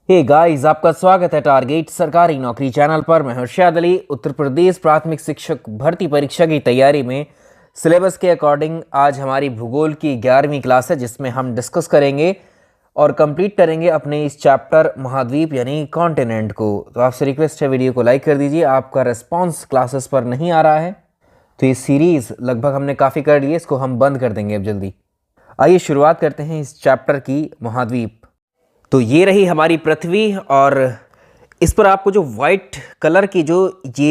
Hey guys, आपका स्वागत है टारगेट सरकारी नौकरी चैनल पर। मैं हर्षद अली। उत्तर प्रदेश प्राथमिक शिक्षक भर्ती परीक्षा की तैयारी में सिलेबस के अकॉर्डिंग आज हमारी भूगोल की 11वीं क्लास है, जिसमें हम डिस्कस करेंगे और कंप्लीट करेंगे अपने इस चैप्टर महाद्वीप यानी कॉन्टिनेंट को। तो आपसे रिक्वेस्ट है, वीडियो को लाइक कर दीजिए। आपका रिस्पॉन्स क्लासेस पर नहीं आ रहा है तो ये सीरीज़ लगभग हमने काफ़ी कर ली है, इसको हम बंद कर देंगे अब जल्दी। आइए शुरुआत करते हैं इस चैप्टर की, महाद्वीप। तो ये रही हमारी पृथ्वी और इस पर आपको जो वाइट कलर की जो ये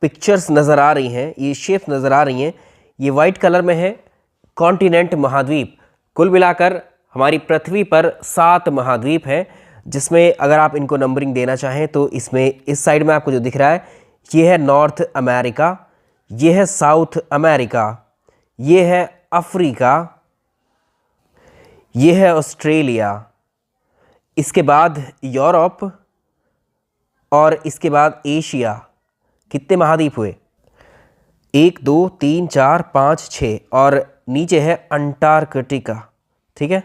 पिक्चर्स नज़र आ रही हैं, ये शेप्स नज़र आ रही हैं, ये वाइट कलर में है कॉन्टिनेंट, महाद्वीप। कुल मिलाकर हमारी पृथ्वी पर 7 महाद्वीप हैं, जिसमें अगर आप इनको नंबरिंग देना चाहें तो इसमें इस साइड में आपको जो दिख रहा है ये है नॉर्थ अमेरिका, ये है साउथ अमेरिका, ये है अफ्रीका, ये है ऑस्ट्रेलिया, इसके बाद यूरोप और इसके बाद एशिया। कितने महाद्वीप हुए? 1 2 3 4 5 6 और नीचे है अंटार्कटिका। ठीक है,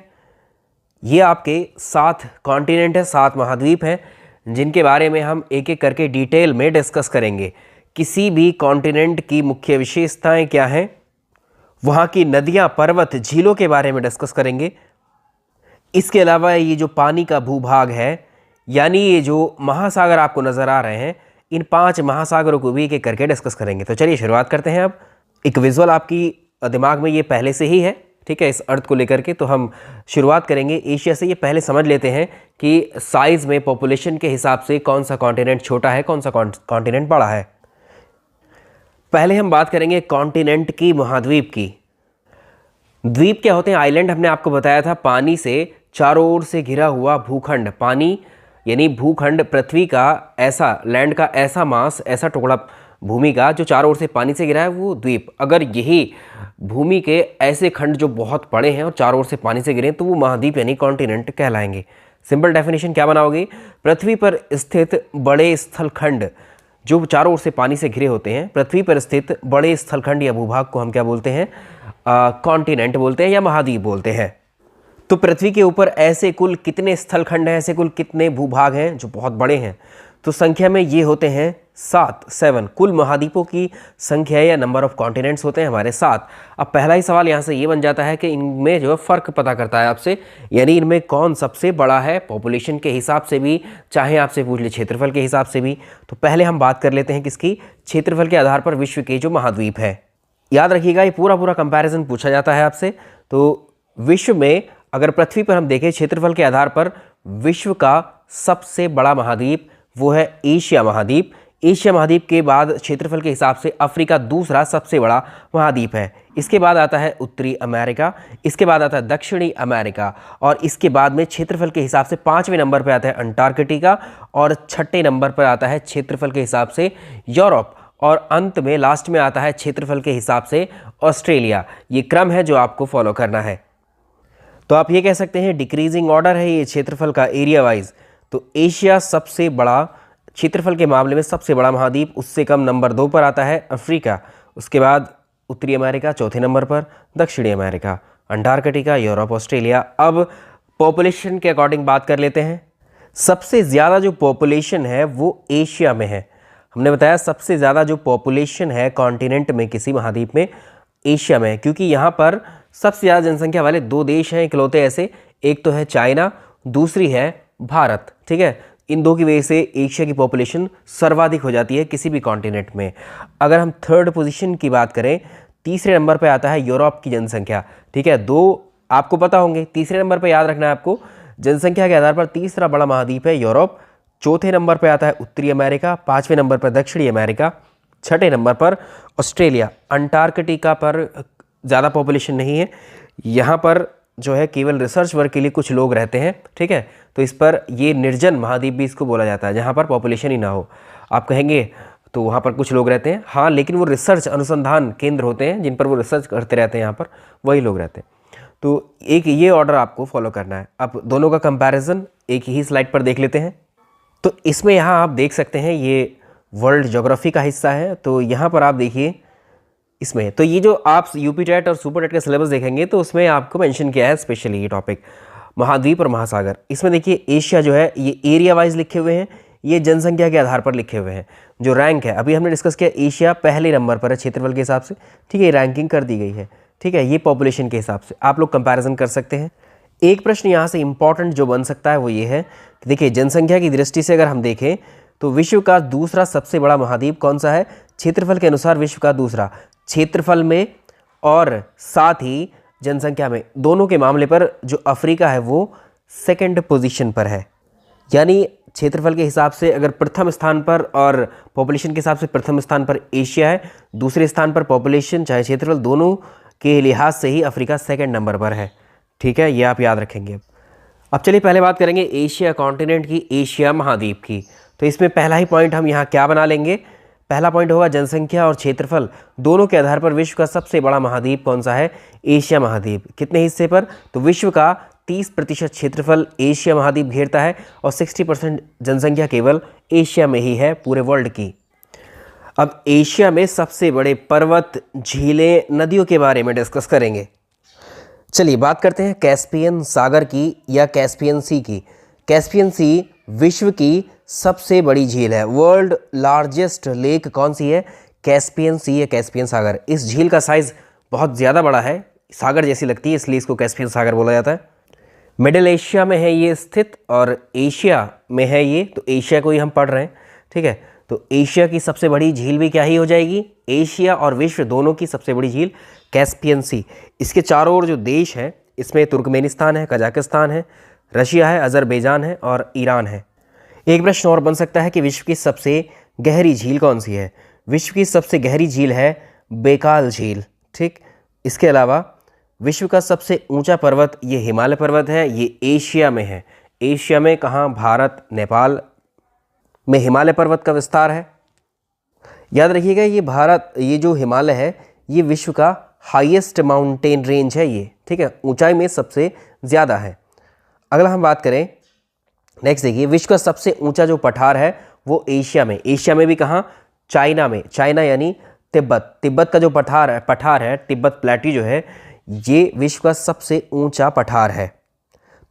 ये आपके 7 कॉन्टिनेंट है, 7 महाद्वीप हैं, जिनके बारे में हम एक एक करके डिटेल में डिस्कस करेंगे। किसी भी कॉन्टिनेंट की मुख्य विशेषताएं क्या हैं, वहाँ की नदियाँ, पर्वत, झीलों के बारे में डिस्कस करेंगे। इसके अलावा ये जो पानी का भूभाग है, यानी ये जो महासागर आपको नज़र आ रहे हैं, इन 5 महासागरों को भी एक एक करके डिस्कस करेंगे। तो चलिए शुरुआत करते हैं। अब एक विजुअल आपकी दिमाग में ये पहले से ही है, ठीक है, इस अर्थ को लेकर के। तो हम शुरुआत करेंगे एशिया से। ये पहले समझ लेते हैं कि साइज़ में, पॉपुलेशन के हिसाब से कौन सा कॉन्टिनेंट छोटा है, कौन सा कॉन्टिनेंट बड़ा है। पहले हम बात करेंगे कॉन्टिनेंट की, महाद्वीप की। द्वीप क्या होते हैं? आइलैंड हमने आपको बताया था, पानी से चारों ओर से घिरा हुआ भूखंड। पानी यानी भूखंड, पृथ्वी का ऐसा, लैंड का ऐसा मास, ऐसा टुकड़ा भूमि का जो चारों ओर से पानी से घिरा है, वो द्वीप। अगर यही भूमि के ऐसे खंड जो बहुत बड़े हैं और चारों ओर से पानी से घिरे हैं, तो वो महाद्वीप यानी कॉन्टिनेंट कहलाएंगे। सिंपल डेफिनेशन क्या बनाओगे? पृथ्वी पर स्थित बड़े स्थलखंड जो चारों ओर से पानी से घिरे होते हैं, पृथ्वी पर स्थित बड़े स्थलखंड या भूभाग को हम क्या बोलते हैं? कॉन्टिनेंट बोलते हैं या महाद्वीप बोलते हैं। तो पृथ्वी के ऊपर ऐसे कुल कितने स्थलखंड हैं, ऐसे कुल कितने भूभाग हैं जो बहुत बड़े हैं? तो संख्या में ये होते हैं 7 कुल महाद्वीपों की संख्या या नंबर ऑफ कॉन्टिनेंट्स होते हैं हमारे 7। अब पहला ही सवाल यहाँ से ये बन जाता है कि इनमें जो फ़र्क पता करता है आपसे, यानी इनमें कौन सबसे बड़ा है, पॉपुलेशन के हिसाब से भी, चाहे आपसे पूछ ले क्षेत्रफल के हिसाब से भी। तो पहले हम बात कर लेते हैं किसकी? क्षेत्रफल के आधार पर विश्व के जो महाद्वीप है। याद रखिएगा, ये पूरा कंपैरिजन पूछा जाता है आपसे। तो विश्व में अगर पृथ्वी पर हम देखें क्षेत्रफल के आधार पर, विश्व का सबसे बड़ा महाद्वीप वो है एशिया महाद्वीप। एशिया महाद्वीप के बाद क्षेत्रफल के हिसाब से अफ्रीका दूसरा सबसे बड़ा महाद्वीप है। इसके बाद आता है उत्तरी अमेरिका, इसके बाद आता है दक्षिणी अमेरिका, और इसके बाद में क्षेत्रफल के हिसाब से 5वें नंबर पर आता है अंटार्कटिका, और 6ठे नंबर पर आता है क्षेत्रफल के हिसाब से यूरोप, और अंत में लास्ट में आता है क्षेत्रफल के हिसाब से ऑस्ट्रेलिया। ये क्रम है जो आपको फॉलो करना है। तो आप ये कह सकते हैं डिक्रीजिंग ऑर्डर है ये क्षेत्रफल का, एरिया वाइज। तो एशिया सबसे बड़ा, क्षेत्रफल के मामले में सबसे बड़ा महाद्वीप। उससे कम नंबर 2 पर आता है अफ्रीका, उसके बाद उत्तरी अमेरिका चौथे नंबर पर, दक्षिणी अमेरिका, अंटार्कटिका, यूरोप, ऑस्ट्रेलिया। अब पॉपुलेशन के अकॉर्डिंग बात कर लेते हैं। सबसे ज़्यादा जो पॉपुलेशन है वो एशिया में है। हमने बताया सबसे ज़्यादा जो पॉपुलेशन है कॉन्टिनेंट में, किसी महाद्वीप में, एशिया में है, क्योंकि यहाँ पर सबसे ज़्यादा जनसंख्या वाले 2 देश हैं इकलौते ऐसे। एक तो है चाइना, दूसरी है भारत। ठीक है, इन 2 की वजह से एशिया की पॉपुलेशन सर्वाधिक हो जाती है किसी भी कॉन्टिनेंट में। अगर हम थर्ड पोजीशन की बात करें, तीसरे नंबर पर आता है यूरोप की जनसंख्या। ठीक है, 2 आपको पता होंगे, तीसरे नंबर पर याद रखना है आपको, जनसंख्या के आधार पर तीसरा बड़ा महाद्वीप है यूरोप। चौथे नंबर पर आता है उत्तरी अमेरिका, 5वें नंबर पर दक्षिणी अमेरिका, 6ठे नंबर पर ऑस्ट्रेलिया। अंटार्कटिका पर ज़्यादा पॉपुलेशन नहीं है, यहाँ पर जो है केवल रिसर्च वर्क के लिए कुछ लोग रहते हैं। ठीक है, तो इस पर ये निर्जन महाद्वीप भी इसको बोला जाता है, जहाँ पर पॉपुलेशन ही ना हो। आप कहेंगे तो वहाँ पर कुछ लोग रहते हैं, हाँ, लेकिन वो रिसर्च अनुसंधान केंद्र होते हैं जिन पर वो रिसर्च करते रहते हैं, यहाँ पर वही लोग रहते हैं। तो एक ये ऑर्डर आपको फॉलो करना है। अब दोनों का कंपैरिजन एक ही स्लाइड पर देख लेते हैं। तो इसमें यहाँ आप देख सकते हैं ये वर्ल्ड ज्योग्राफी का हिस्सा है। तो यहाँ पर आप देखिए इसमें, तो ये जो आप यूपी टेट और सुपर टेट का सिलेबस देखेंगे तो उसमें आपको मेंशन किया है स्पेशली ये टॉपिक। महाद्वीप और महासागर। इसमें देखिए एशिया जो है ये एरिया वाइज लिखे हुए हैं, ये जनसंख्या के आधार पर लिखे हुए हैं। जो रैंक है अभी हमने डिस्कस किया, एशिया पहले नंबर पर है क्षेत्रफल के हिसाब से, ठीक है, रैंकिंग कर दी गई है, ठीक है, ये पॉपुलेशन के हिसाब से आप लोग कंपैरिजन कर सकते हैं। एक प्रश्न यहाँ से इंपॉर्टेंट जो बन सकता है वो ये है कि देखिए जनसंख्या की दृष्टि से अगर हम देखें तो विश्व का दूसरा सबसे बड़ा महाद्वीप कौन सा है? क्षेत्रफल के अनुसार विश्व का दूसरा, क्षेत्रफल में और साथ ही जनसंख्या में, दोनों के मामले पर जो अफ्रीका है वो सेकंड पोजीशन पर है। यानी क्षेत्रफल के हिसाब से अगर प्रथम स्थान पर और पॉपुलेशन के हिसाब से प्रथम स्थान पर एशिया है, दूसरे स्थान पर पॉपुलेशन चाहे क्षेत्रफल, दोनों के लिहाज से ही अफ्रीका सेकंड नंबर पर है, ठीक है, ये आप याद रखेंगे। अब चलिए पहले बात करेंगे एशिया कॉन्टिनेंट की, एशिया महाद्वीप की। तो इसमें पहला ही पॉइंट हम यहाँ क्या बना लेंगे? पहला पॉइंट होगा जनसंख्या और क्षेत्रफल दोनों के आधार पर विश्व का सबसे बड़ा महाद्वीप कौन सा है? एशिया महाद्वीप। कितने हिस्से पर? तो विश्व का 30% क्षेत्रफल एशिया महाद्वीप घेरता है और 60% जनसंख्या केवल एशिया में ही है पूरे वर्ल्ड की। अब एशिया में सबसे बड़े पर्वत, झीलें, नदियों के बारे में डिस्कस करेंगे। चलिए बात करते हैं कैस्पियन सागर की या कैस्पियन सी की। कैस्पियन सी विश्व की सबसे बड़ी झील है। वर्ल्ड लार्जेस्ट लेक कौन सी है? कैस्पियन सी या कैस्पियन सागर। इस झील का साइज़ बहुत ज़्यादा बड़ा है, सागर जैसी लगती है, इसलिए इसको कैस्पियन सागर बोला जाता है। मिडिल एशिया में है ये स्थित और एशिया में है ये, तो एशिया को ही हम पढ़ रहे हैं, ठीक है। तो एशिया की सबसे बड़ी झील भी क्या ही हो जाएगी? एशिया और विश्व दोनों की सबसे बड़ी झील कैस्पियन सी। इसके चारों ओर जो देश हैं इसमें तुर्कमेनिस्तान है, कजाकिस्तान है, रशिया है, अजरबैजान है और ईरान है। एक प्रश्न और बन सकता है कि विश्व की सबसे गहरी झील कौन सी है? विश्व की सबसे गहरी झील है बेकाल झील, ठीक। इसके अलावा विश्व का सबसे ऊंचा पर्वत ये हिमालय पर्वत है, ये एशिया में है। एशिया में कहाँ? भारत, नेपाल में हिमालय पर्वत का विस्तार है। याद रखिएगा ये जो हिमालय है ये विश्व का हाईएस्ट माउंटेन रेंज है ये, ठीक है, ऊंचाई में सबसे ज़्यादा है। अगला हम बात करें, नेक्स्ट देखिए, विश्व का सबसे ऊंचा जो पठार है वो एशिया में। एशिया में भी कहाँ? चाइना में। चाइना यानी तिब्बत का जो पठार है तिब्बत प्लेट्यू जो है, ये विश्व का सबसे ऊंचा पठार है।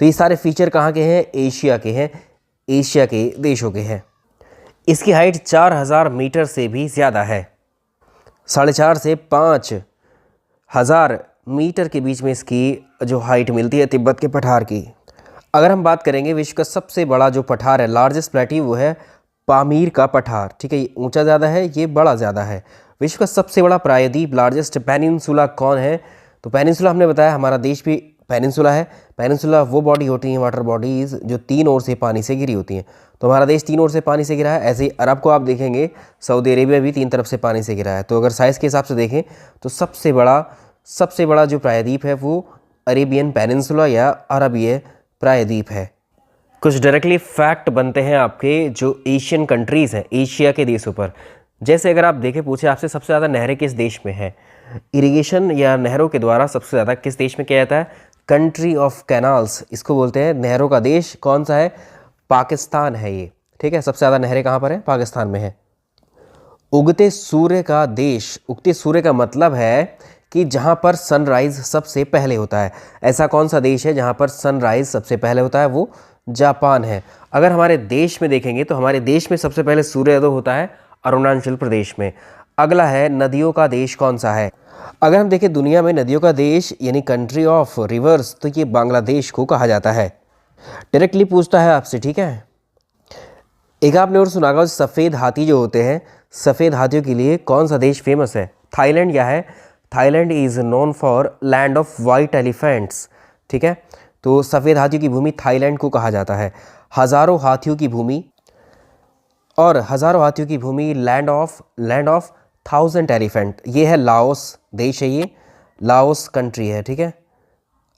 तो ये सारे फीचर कहाँ के हैं? एशिया के हैं, एशिया के देशों के हैं। इसकी हाइट 4000 मीटर से भी ज़्यादा है। 4.5 से 5000 मीटर के बीच में इसकी जो हाइट मिलती है तिब्बत के पठार की। अगर हम बात करेंगे विश्व का सबसे बड़ा जो पठार है, लार्जेस्ट प्लेट्यू, वो है पामीर का पठार, ठीक है, ये ऊंचा ज़्यादा है, ये बड़ा ज़्यादा है। विश्व का सबसे बड़ा प्रायद्वीप, लार्जेस्ट पेनिनसुला कौन है? तो पेनिनसुला हमने बताया हमारा देश भी पेनिनसुला है। पेनिनसुला वो बॉडी होती हैं, वाटर बॉडीज़, जो तीन ओर से पानी से घिरी होती हैं। तो हमारा देश तीन ओर से पानी से घिरा है। ऐसे ही अरब को आप देखेंगे, सऊदी अरेबिया भी तीन तरफ से पानी से घिरा है। तो अगर साइज़ के हिसाब से देखें तो सबसे बड़ा जो प्रायद्वीप है वो अरेबियन पेनिनसुला या अरबीय प्रायद्वीप है। कुछ डायरेक्टली फैक्ट बनते हैं आपके जो एशियन कंट्रीज़ हैं, एशिया के देशों पर। जैसे अगर आप देखें, पूछे आपसे सबसे ज़्यादा नहरें किस देश में है? इरिगेशन या नहरों के द्वारा सबसे ज़्यादा किस देश में किया जाता है? कंट्री ऑफ कैनाल्स, इसको बोलते हैं, नहरों का देश। कौन सा है? पाकिस्तान है ये, ठीक है। सबसे ज़्यादा नहरें कहाँ पर है? पाकिस्तान में है। उगते सूर्य का देश, उगते सूर्य का मतलब है कि जहाँ पर सनराइज़ सबसे पहले होता है। ऐसा कौन सा देश है जहाँ पर सनराइज़ सबसे पहले होता है? वो जापान है। अगर हमारे देश में देखेंगे तो हमारे देश में सबसे पहले सूर्योदय होता है अरुणाचल प्रदेश में। अगला है नदियों का देश कौन सा है? अगर हम देखें दुनिया में नदियों का देश यानी कंट्री ऑफ रिवर्स, तो ये बांग्लादेश को कहा जाता है। डायरेक्टली पूछता है आपसे, ठीक है। एक आपने और सुना होगा सफ़ेद हाथी जो होते हैं, सफ़ेद हाथियों के लिए कौन सा देश फेमस है? थाईलैंड या है? Thailand is known for land of white elephants, ठीक है। तो सफ़ेद हाथियों की भूमि थाईलैंड को कहा जाता है। हज़ारों हाथियों की भूमि लैंड ऑफ 1000 एलिफेंट, ये है लाओस देश है, ये लाओस कंट्री है, ठीक है।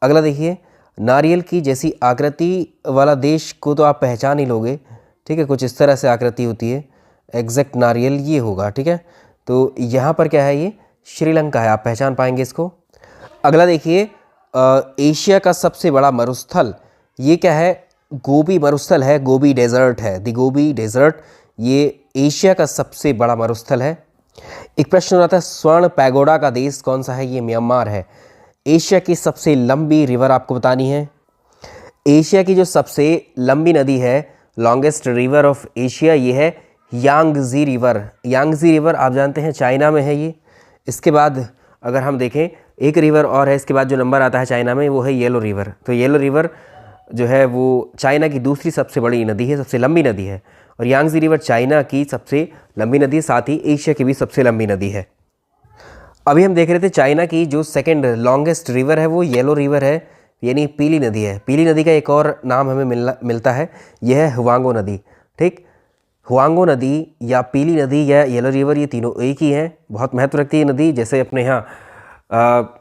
अगला देखिए, नारियल की जैसी आकृति वाला देश को तो आप पहचान ही लोगे, ठीक है, कुछ इस तरह से आकृति होती है, एग्जैक्ट नारियल ये होगा, ठीक है। तो यहाँ पर क्या है? ये श्रीलंका है, आप पहचान पाएंगे इसको। अगला देखिए, एशिया का सबसे बड़ा मरुस्थल, ये क्या है? गोबी मरुस्थल है, गोबी डेजर्ट है, दी गोबी डेजर्ट, ये एशिया का सबसे बड़ा मरुस्थल है। एक प्रश्न आता है, स्वर्ण पैगोडा का देश कौन सा है? ये म्यांमार है। एशिया की सबसे लंबी रिवर आपको बतानी है। एशिया की जो सबसे लंबी नदी है, लॉन्गेस्ट रिवर ऑफ एशिया, ये है यांगजी रिवर। यांगजी रिवर आप जानते हैं चाइना में है ये। इसके बाद अगर हम देखें एक रिवर और है इसके बाद जो नंबर आता है चाइना में, वो है येलो रिवर। तो येलो रिवर जो है वो चाइना की दूसरी सबसे बड़ी नदी है, सबसे लंबी नदी है। और यांगजी रिवर चाइना की सबसे लंबी नदी, साथ ही एशिया की भी सबसे लंबी नदी है। अभी हम देख रहे थे चाइना की जो सेकंड लॉन्गेस्ट रिवर है वो येलो रिवर है, यानी पीली नदी है। पीली नदी का एक और नाम हमें मिलता है, यह है हुआंगो नदी। ठीक, हुआंगो नदी या पीली नदी या येलो रिवर, ये तीनों एक ही हैं। बहुत महत्व रखती है नदी। जैसे अपने यहाँ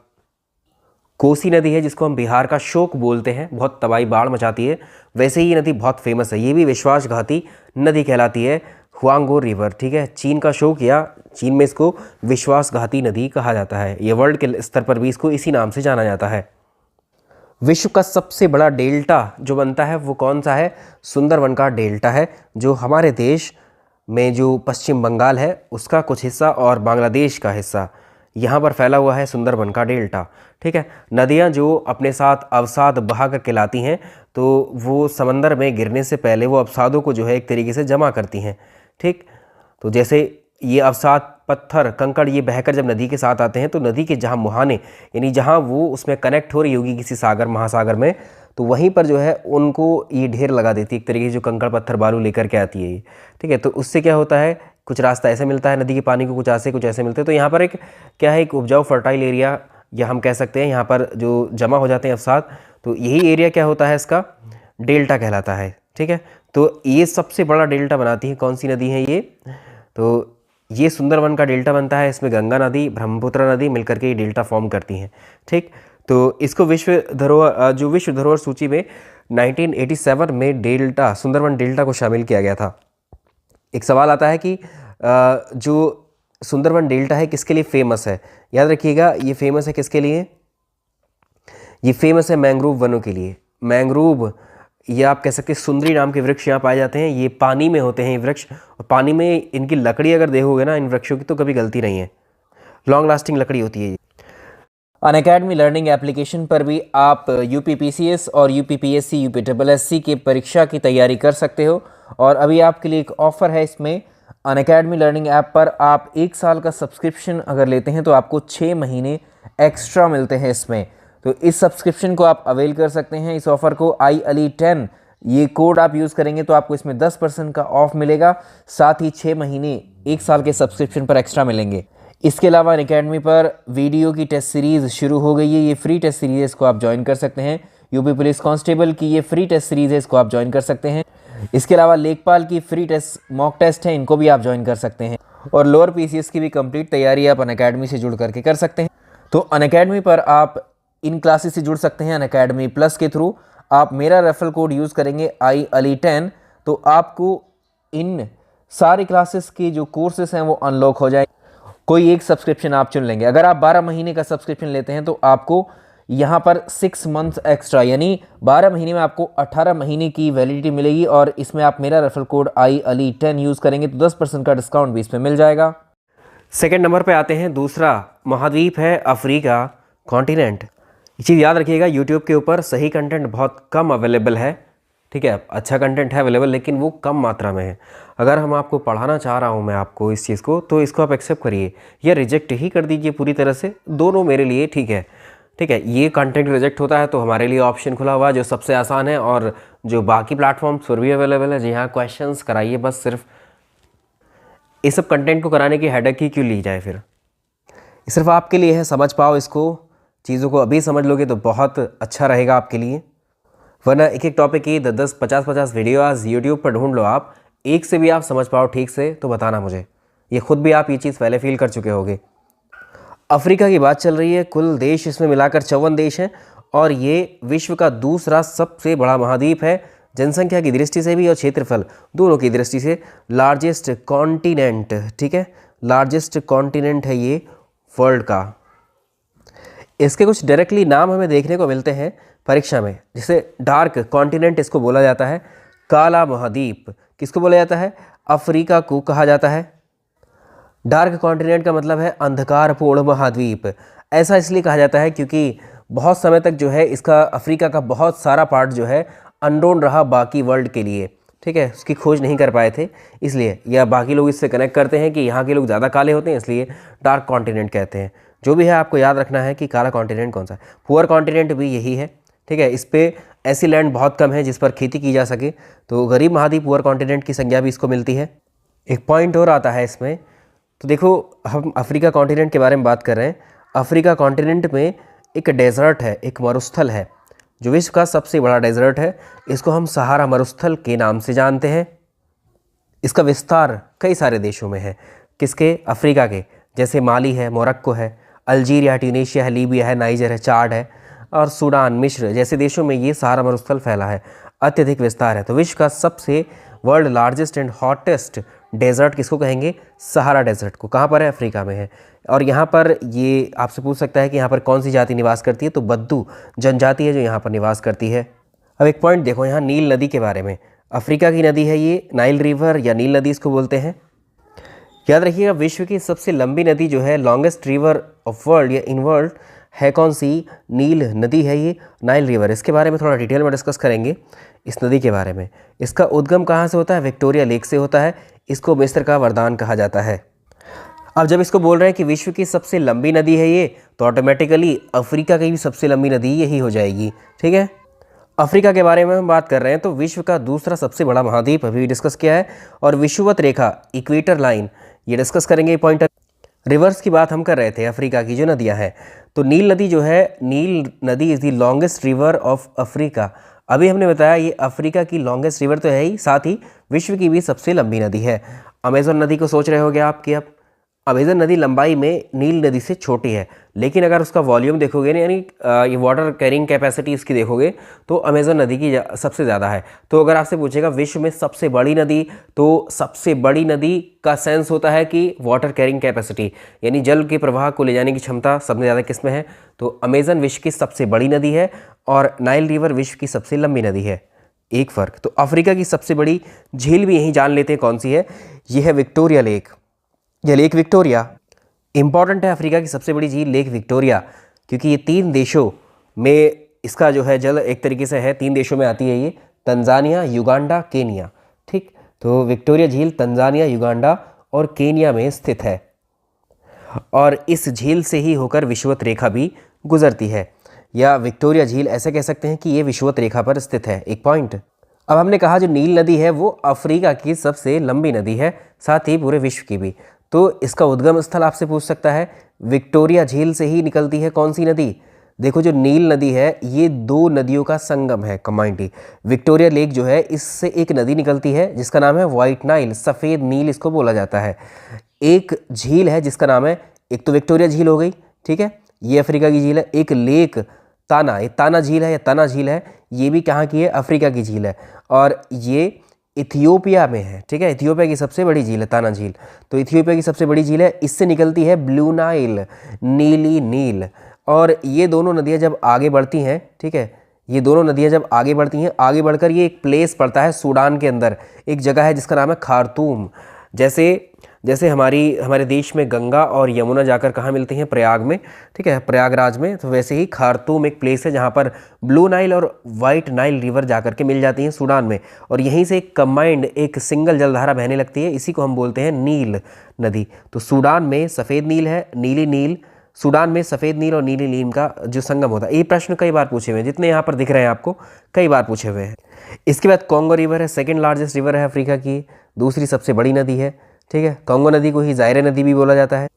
कोसी नदी है जिसको हम बिहार का शोक बोलते हैं, बहुत तबाही बाढ़ मचाती है, वैसे ही ये नदी बहुत फेमस है। ये भी विश्वासघाती नदी कहलाती है, हुआंगो रिवर। ठीक है, चीन का शोक या चीन में इसको विश्वासघाती नदी कहा जाता है। ये वर्ल्ड के स्तर पर भी इसको इसी नाम से जाना जाता है। विश्व का सबसे बड़ा डेल्टा जो बनता है वो कौन सा है? सुंदरवन का डेल्टा है, जो हमारे देश में जो पश्चिम बंगाल है उसका कुछ हिस्सा और बांग्लादेश का हिस्सा, यहाँ पर फैला हुआ है सुंदरवन का डेल्टा। ठीक है, नदियाँ जो अपने साथ अवसाद बहा कर के लाती हैं, तो वो समंदर में गिरने से पहले वो अवसादों को जो है एक तरीके से जमा करती हैं। ठीक, तो जैसे ये अवसाद पत्थर कंकड़ ये बहकर जब नदी के साथ आते हैं, तो नदी के जहाँ मुहाने यानी जहाँ वो उसमें कनेक्ट हो रही होगी किसी सागर महासागर में, तो वहीं पर जो है उनको ये ढेर लगा देती है, एक तरीके से जो कंकड़ पत्थर बालू लेकर के आती है ये। ठीक है, तो उससे क्या होता है, कुछ रास्ता ऐसे मिलता है नदी के पानी को, कुछ ऐसे मिलते हैं। तो यहाँ पर एक क्या है, एक उपजाऊ फर्टाइल एरिया, या हम कह सकते हैं यहाँ पर जो जमा हो जाते हैं अवसाद, तो यही एरिया क्या होता है, इसका डेल्टा कहलाता है। ठीक है, तो ये सबसे बड़ा डेल्टा बनाती है कौन सी नदी है ये? तो ये सुंदरवन का डेल्टा बनता है। इसमें गंगा नदी, ब्रह्मपुत्र नदी मिलकर के ये डेल्टा फॉर्म करती हैं। ठीक, तो इसको विश्व धरोहर सूची में 1987 में डेल्टा, सुंदरवन डेल्टा को शामिल किया गया था। एक सवाल आता है कि जो सुंदरवन डेल्टा है किसके लिए फेमस है? याद रखिएगा, ये फेमस है किसके लिए? ये फेमस है मैंग्रोव वनों के लिए। मैंग्रोव, ये आप कह सकते हैं सुंदरी नाम के वृक्ष यहाँ पाए जाते हैं। ये पानी में होते हैं ये वृक्ष, और पानी में इनकी लकड़ी अगर देखोगे ना इन वृक्षों की, तो कभी गलती नहीं है, लॉन्ग लास्टिंग लकड़ी होती है। अनअकैडमी लर्निंग एप्लीकेशन पर भी आप UPPCS और UPPSC UPSSC की परीक्षा की तैयारी कर सकते हो। और अभी आपके लिए एक ऑफ़र है इसमें, अनअकैडमी लर्निंग ऐप पर आप 1 साल का सब्सक्रिप्शन अगर लेते हैं तो आपको 6 महीने एक्स्ट्रा मिलते हैं इसमें। तो इस सब्सक्रिप्शन को आप अवेल कर सकते हैं, इस ऑफ़र को IALI10 ये कोड आप यूज़ करेंगे तो आपको इसमें 10% का ऑफ मिलेगा, साथ ही 6 महीने 1 साल के सब्सक्रिप्शन पर एक्स्ट्रा मिलेंगे। इसके अलावा अनअकैडमी पर वीडियो की टेस्ट सीरीज़ शुरू हो गई है, ये फ्री टेस्ट सीरीज़ है, इसको आप ज्वाइन कर सकते हैं। यूपी पुलिस कांस्टेबल की ये फ्री टेस्ट सीरीज़ है, इसको आप ज्वाइन कर सकते हैं। इसके अलावा लेखपाल की फ्री टेस्ट मॉक टेस्ट है, इनको भी आप ज्वाइन कर सकते हैं। और लोअर PCS की भी कंप्लीट तैयारी आप अनअकैडमी से जुड़ करके कर सकते हैं। तो अनअकैडमी पर आप इन क्लासेस से जुड़ सकते हैं अनअकैडमी प्लस के थ्रू। आप मेरा रेफरल कोड यूज़ करेंगे IALI10, तो आपको इन सारी क्लासेस के जो कोर्सेस हैं वो अनलॉक हो जाए। कोई एक सब्सक्रिप्शन आप चुन लेंगे। अगर आप 12 महीने का सब्सक्रिप्शन लेते हैं तो आपको यहाँ पर 6 मंथ्स एक्स्ट्रा, यानी 12 महीने में आपको 18 महीने की वैलिडिटी मिलेगी। और इसमें आप मेरा रेफरल कोड IALI10 यूज़ करेंगे तो 10% का डिस्काउंट भी इसमें मिल जाएगा। सेकेंड नंबर पे आते हैं, दूसरा महाद्वीप है अफ्रीका कॉन्टिनेंट। ये चीज़ याद रखिएगा, यूट्यूब के ऊपर सही कंटेंट बहुत कम अवेलेबल है। ठीक है, अच्छा कंटेंट है अवेलेबल, लेकिन वो कम मात्रा में है। अगर हम आपको पढ़ाना चाह रहा हूँ मैं आपको इस चीज़ को, तो इसको आप एक्सेप्ट करिए या रिजेक्ट ही कर दीजिए पूरी तरह से, दोनों मेरे लिए ठीक है। ठीक है, ये कंटेंट रिजेक्ट होता है तो हमारे लिए ऑप्शन खुला हुआ है जो सबसे आसान है, और जो बाकी प्लेटफॉर्म्स पर भी अवेलेबल है, जी हाँ, क्वेश्चंस कराइए बस। सिर्फ इस सब कंटेंट को कराने की हेडेक ही क्यों ली जाए फिर? सिर्फ आपके लिए है, समझ पाओ इसको, चीज़ों को अभी समझ लोगे तो बहुत अच्छा रहेगा आपके लिए। वरना एक एक टॉपिक की 10-10, 50-50 वीडियोज़ यूट्यूब पर ढूंढ लो, आप एक से भी आप समझ पाओ ठीक से तो बताना मुझे। ये खुद भी आप ये चीज़ पहले फील कर चुके होगे। अफ्रीका की बात चल रही है, कुल देश इसमें मिलाकर 54 देश हैं, और ये विश्व का दूसरा सबसे बड़ा महाद्वीप है, जनसंख्या की दृष्टि से भी और क्षेत्रफल दोनों की दृष्टि से लार्जेस्ट कॉन्टिनेंट। ठीक है, लार्जेस्ट कॉन्टिनेंट है ये वर्ल्ड का। इसके कुछ डायरेक्टली नाम हमें देखने को मिलते हैं परीक्षा में, जैसे डार्क कॉन्टिनेंट इसको बोला जाता है, काला महाद्वीप किसको बोला जाता है? अफ्रीका को कहा जाता है। डार्क कॉन्टिनेंट का मतलब है अंधकारपूर्ण महाद्वीप। ऐसा इसलिए कहा जाता है क्योंकि बहुत समय तक जो है इसका अफ्रीका का बहुत सारा पार्ट जो है अननोन रहा बाकी वर्ल्ड के लिए, ठीक है, उसकी खोज नहीं कर पाए थे इसलिए, या बाकी लोग इससे कनेक्ट करते हैं कि यहाँ के लोग ज़्यादा काले होते हैं इसलिए डार्क कॉन्टिनेंट कहते हैं। जो भी है आपको याद रखना है कि काला कॉन्टिनेंट कौन सा है। पुअर कॉन्टिनेंट भी यही है, ठीक है, इस पर ऐसी लैंड बहुत कम है जिस पर खेती की जा सके, तो गरीब महाद्वीप पुअर कॉन्टिनेंट की संज्ञा भी इसको मिलती है। एक पॉइंट और आता है इसमें, तो देखो हम अफ्रीका कॉन्टिनेंट के बारे में बात कर रहे हैं। अफ्रीका कॉन्टिनेंट में एक डेजर्ट है, एक मरुस्थल है जो विश्व का सबसे बड़ा डेजर्ट है। इसको हम सहारा मरुस्थल के नाम से जानते हैं। इसका विस्तार कई सारे देशों में है। किसके? अफ्रीका के, जैसे माली है, मोरक्को है, अल्जीरिया, ट्यूनीशिया है, लीबिया है, नाइजर है, चाड है और सूडान, मिस्र जैसे देशों में ये सहारा मरुस्थल फैला है, अत्यधिक विस्तार है। तो विश्व का सबसे world largest and hottest desert किसको कहेंगे? सहारा डेजर्ट को। कहाँ पर है? अफ्रीका में है। और यहाँ पर ये आपसे पूछ सकता है कि यहाँ पर कौन सी जाति निवास करती है, तो बद्दू जनजाति है जो यहाँ पर निवास करती है। अब एक पॉइंट देखो यहाँ नील नदी के बारे में। अफ्रीका की नदी है ये, नाइल रिवर या नील नदी इसको बोलते हैं। याद रखिएगा विश्व की सबसे लंबी नदी जो है, लॉन्गेस्ट रिवर ऑफ वर्ल्ड या इन वर्ल्ड है कौन सी? नील नदी है ये, नाइल रिवर। इसके बारे में थोड़ा डिटेल में डिस्कस करेंगे इस नदी के बारे में। इसका उद्गम कहाँ से होता है? विक्टोरिया लेक से होता है। इसको मिस्र का वरदान कहा जाता है। अब जब इसको बोल रहे हैं कि विश्व की सबसे लंबी नदी है ये, तो ऑटोमेटिकली अफ्रीका की भी सबसे लंबी नदी यही हो जाएगी, ठीक है। अफ्रीका के बारे में हम बात कर रहे हैं तो विश्व का दूसरा सबसे बड़ा महाद्वीप अभी डिस्कस किया है, और विषुवत रेखा, इक्वेटर लाइन, ये डिस्कस करेंगे पॉइंट। रिवर्स की बात हम कर रहे थे अफ्रीका की जो नदियां हैं, तो नील नदी जो है, नील नदी is the longest river of Africa. अभी हमने बताया ये अफ्रीका की लॉन्गेस्ट रिवर तो है ही, साथ ही विश्व की भी सबसे लंबी नदी है। अमेजन नदी को सोच रहे होगे आप कि अब अमेजन नदी लंबाई में नील नदी से छोटी है, लेकिन अगर उसका वॉल्यूम देखोगे ना, यानी ये वाटर कैरिंग कैपेसिटी इसकी देखोगे तो अमेजन नदी की सबसे ज़्यादा है। तो अगर आपसे पूछेगा विश्व में सबसे बड़ी नदी, तो सबसे बड़ी नदी का सेंस होता है कि वाटर कैरिंग कैपेसिटी, यानी जल के प्रवाह को ले जाने की क्षमता सबसे ज़्यादा किस में है, तो अमेजन विश्व की सबसे बड़ी नदी है और नाइल रिवर विश्व की सबसे लंबी नदी है। एक फ़र्क। तो अफ्रीका की सबसे बड़ी झील भी यहीं जान लेते हैं कौन सी है, ये है विक्टोरिया लेक। यह लेक विक्टोरिया इंपॉर्टेंट है। अफ्रीका की सबसे बड़ी झील लेक विक्टोरिया, क्योंकि ये 3 देशों में इसका जो है जल एक तरीके से है, 3 देशों में आती है ये, तंजानिया, युगांडा, केनिया, ठीक। तो विक्टोरिया झील तंजानिया, युगांडा और केनिया में स्थित है, और इस झील से ही होकर विषुवत रेखा भी गुजरती है, या विक्टोरिया झील ऐसे कह सकते हैं कि ये विषुवत रेखा पर स्थित है। एक पॉइंट। अब हमने कहा जो नील नदी है वो अफ्रीका की सबसे लंबी नदी है, साथ ही पूरे विश्व की भी। तो इसका उद्गम स्थल आपसे पूछ सकता है, विक्टोरिया झील से ही निकलती है कौन सी नदी? देखो जो नील नदी है ये 2 नदियों का संगम है कम्बाइंड। विक्टोरिया लेक जो है इससे एक नदी निकलती है जिसका नाम है वाइट नाइल, सफ़ेद नील इसको बोला जाता है। एक झील है जिसका नाम है, एक तो विक्टोरिया झील हो गई, ठीक है, ये अफ्रीका की झील है। एक लेक ताना, ये ताना झील है या तना झील है, ये भी कहाँ की है? अफ्रीका की झील है, और ये इथियोपिया में है, ठीक है। इथियोपिया की सबसे बड़ी झील है ताना झील, तो इथियोपिया की सबसे बड़ी झील है। इससे निकलती है ब्लू नाइल, नीली नील। और ये दोनों नदियाँ जब आगे बढ़ती हैं, ठीक है, ये दोनों नदियाँ जब आगे बढ़ती हैं, आगे बढ़कर ये एक प्लेस पड़ता है सूडान के अंदर, एक जगह है जिसका नाम है खार्तूम। जैसे हमारे देश में गंगा और यमुना जाकर कहाँ मिलती हैं? प्रयाग में, ठीक है, प्रयागराज में। तो वैसे ही खार्तूम एक प्लेस है जहाँ पर ब्लू नाइल और वाइट नाइल रिवर जाकर के मिल जाती हैं सूडान में, और यहीं से एक कंबाइंड एक सिंगल जलधारा बहने लगती है, इसी को हम बोलते हैं नील नदी। तो सूडान में सफ़ेद नील है, नीली नील, सूडान में सफ़ेद नील और नीली नील का जो संगम होता है। ये प्रश्न कई बार पूछे हुए हैं, जितने यहाँ पर दिख रहे हैं आपको कई बार पूछे हुए हैं। इसके बाद कॉन्गो रिवर है, सेकेंड लार्जेस्ट रिवर है अफ्रीका की, दूसरी सबसे बड़ी नदी है, ठीक है। कॉन्गो नदी को ही जायरे नदी भी बोला जाता है।